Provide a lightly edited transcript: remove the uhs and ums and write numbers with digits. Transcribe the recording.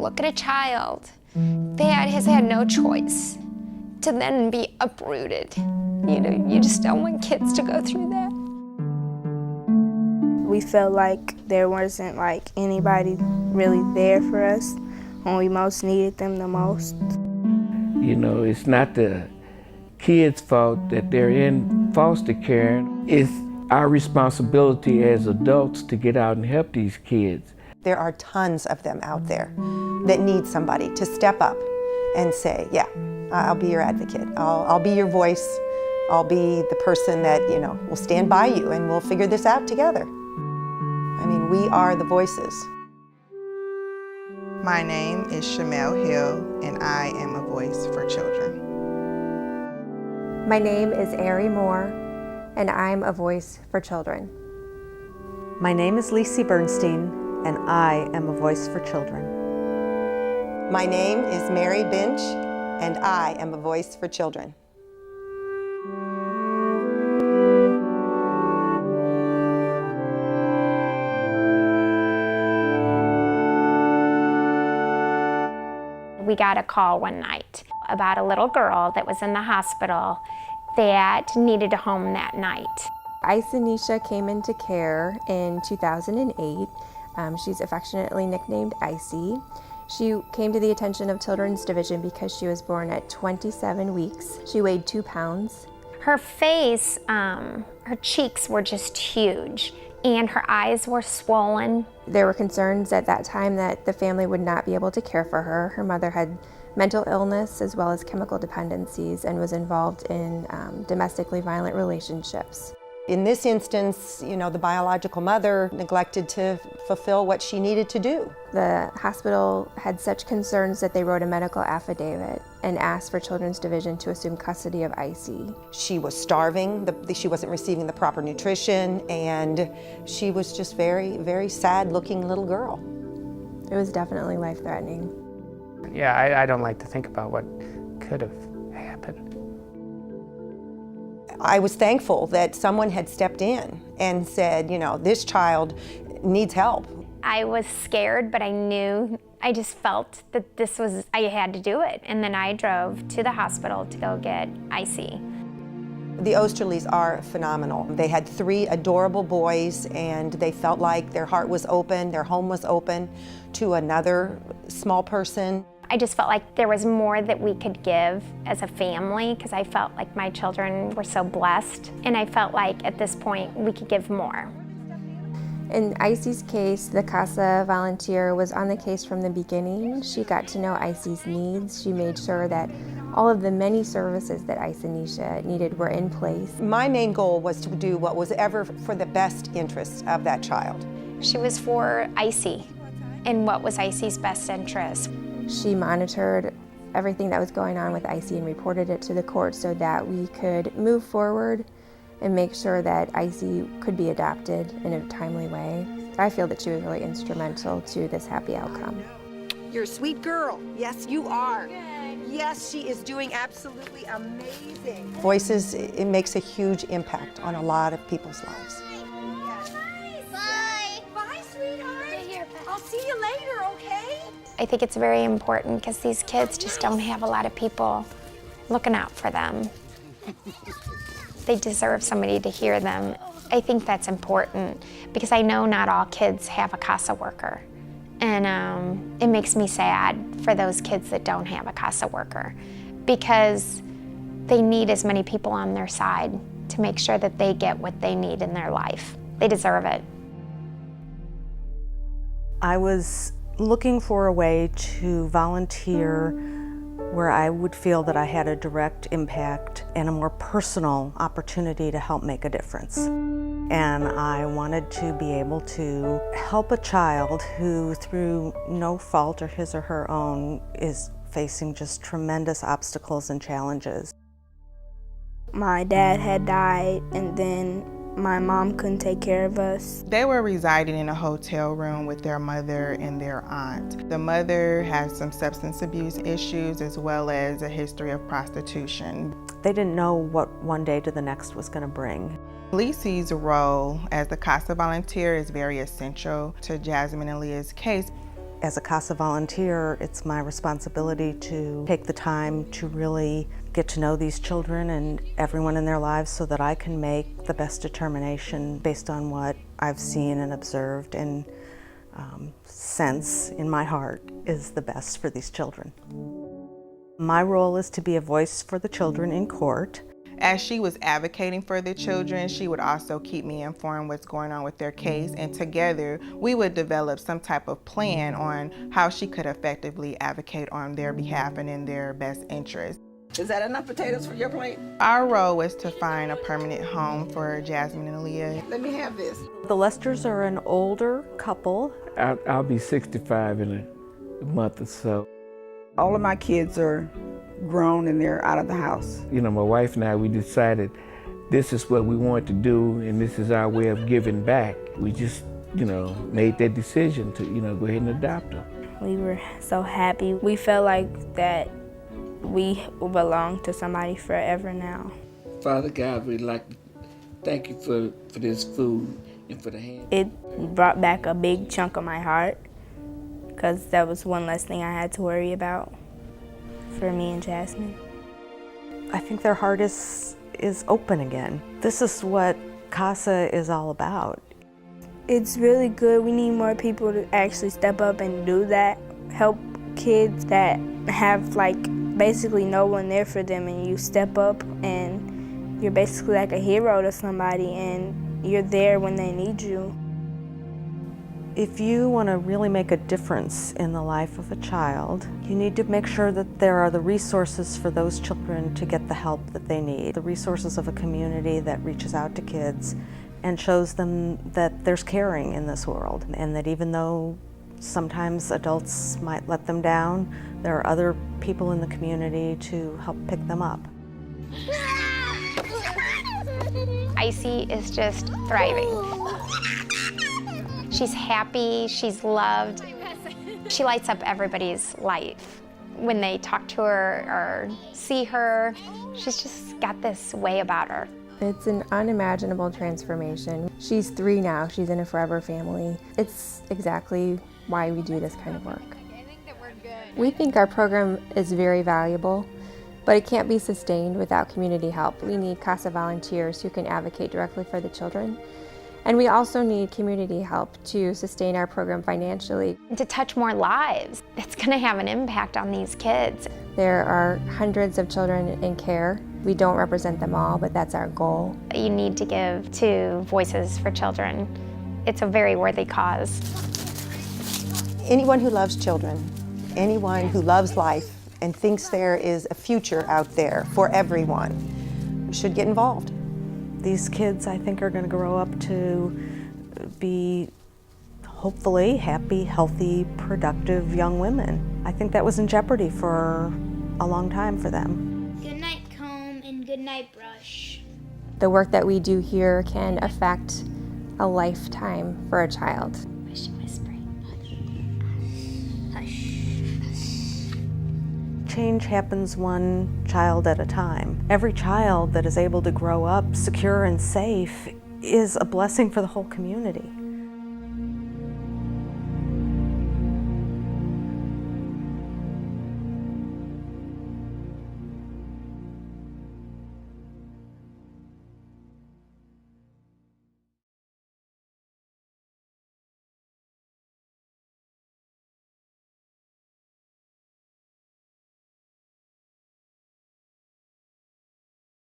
look at a child that has had no choice to then be uprooted. You just don't want kids to go through that. We felt like there wasn't anybody really there for us when we most needed them the most. It's not the kids' fault that they're in foster care. It's our responsibility as adults to get out and help these kids. There are tons of them out there that need somebody to step up and say, yeah, I'll be your advocate. I'll be your voice. I'll be the person that, will stand by you and we'll figure this out together. I mean, we are the voices. My name is Shamelle Hill, and I am a voice for children. My name is Ari Moore, and I'm a voice for children. My name is Lisi Bernstein, and I am a voice for children. My name is Mary Binch, and I am a voice for children. We got a call one night about a little girl that was in the hospital that needed a home that night. Isanisha came into care in 2008. She's affectionately nicknamed Icy. She came to the attention of Children's Division because she was born at 27 weeks. She weighed 2 pounds. Her face, her cheeks were just huge, and her eyes were swollen. There were concerns at that time that the family would not be able to care for her. Her mother had mental illness as well as chemical dependencies and was involved in domestically violent relationships. In this instance, the biological mother neglected to fulfill what she needed to do. The hospital had such concerns that they wrote a medical affidavit and asked for Children's Division to assume custody of Icy. She was starving, she wasn't receiving the proper nutrition, and she was just very, very sad-looking little girl. It was definitely life-threatening. Yeah, I don't like to think about what could have happened. I was thankful that someone had stepped in and said, this child needs help. I was scared, but I just felt that I had to do it. And then I drove to the hospital to go get Icy. The Oesterleis are phenomenal. They had 3 adorable boys, and they felt like their heart was open, their home was open to another small person. I just felt like there was more that we could give as a family because I felt like my children were so blessed, and I felt like at this point we could give more. In Icy's case, the CASA volunteer was on the case from the beginning. She got to know Icy's needs. She made sure that all of the many services that Isanisha needed were in place. My main goal was to do what was ever for the best interest of that child. She was for Icy and what was Icy's best interest. She monitored everything that was going on with Icy and reported it to the court so that we could move forward and make sure that Icy could be adopted in a timely way. I feel that she was really instrumental to this happy outcome. You're a sweet girl. Yes, you are. Yes, she is doing absolutely amazing. Voices, it makes a huge impact on a lot of people's lives. Bye. Bye, sweetheart. I'll see you later, okay? I think it's very important because these kids just don't have a lot of people looking out for them. They deserve somebody to hear them. I think that's important because I know not all kids have a CASA worker. And it makes me sad for those kids that don't have a CASA worker because they need as many people on their side to make sure that they get what they need in their life. They deserve it. I was looking for a way to volunteer where I would feel that I had a direct impact and a more personal opportunity to help make a difference. And I wanted to be able to help a child who, through no fault of his or her own, is facing just tremendous obstacles and challenges. My dad had died, and then my mom couldn't take care of us. They were residing in a hotel room with their mother and their aunt. The mother has some substance abuse issues as well as a history of prostitution. They didn't know what one day to the next was going to bring. Lisi's role as the CASA volunteer is very essential to Jasmine and Leah's case. As a CASA volunteer, it's my responsibility to take the time to really get to know these children and everyone in their lives so that I can make the best determination based on what I've seen and observed and sense in my heart is the best for these children. My role is to be a voice for the children in court. As she was advocating for the children, she would also keep me informed what's going on with their case, and together we would develop some type of plan on how she could effectively advocate on their behalf and in their best interest. Is that enough potatoes for your plate? Our role was to find a permanent home for Jasmine and Aaliyah. Let me have this. The Lesters are an older couple. I'll be 65 in a month or so. All of my kids are grown and they're out of the house. You know, my wife and I, we decided this is what we want to do and this is our way of giving back. We just, made that decision to, go ahead and adopt them. We were so happy. We felt like that we belong to somebody forever now. Father God, we'd like to thank you for this food and for the hand. It brought back a big chunk of my heart because that was one less thing I had to worry about for me and Jasmine. I think their heart is open again. This is what CASA is all about. It's really good. We need more people to actually step up and do that. Help kids that have basically no one there for them, and you step up and you're basically like a hero to somebody and you're there when they need you. If you want to really make a difference in the life of a child, you need to make sure that there are the resources for those children to get the help that they need. The resources of a community that reaches out to kids and shows them that there's caring in this world, and that even though sometimes adults might let them down, there are other people in the community to help pick them up. Icy is just thriving. She's happy, she's loved. She lights up everybody's life. When they talk to her or see her, she's just got this way about her. It's an unimaginable transformation. She's 3 now, she's in a forever family. It's exactly why we do this kind of work. We think our program is very valuable, but it can't be sustained without community help. We need CASA volunteers who can advocate directly for the children. And we also need community help to sustain our program financially. To touch more lives, it's going to have an impact on these kids. There are hundreds of children in care. We don't represent them all, but that's our goal. You need to give to Voices for Children. It's a very worthy cause. Anyone who loves children, anyone who loves life and thinks there is a future out there for everyone should get involved. These kids, I think, are going to grow up to be hopefully happy, healthy, productive young women. I think that was in jeopardy for a long time for them. Good night, comb, and good night, brush. The work that we do here can affect a lifetime for a child. Hush, whispering. Hush. Change happens one child at a time. Every child that is able to grow up secure and safe is a blessing for the whole community.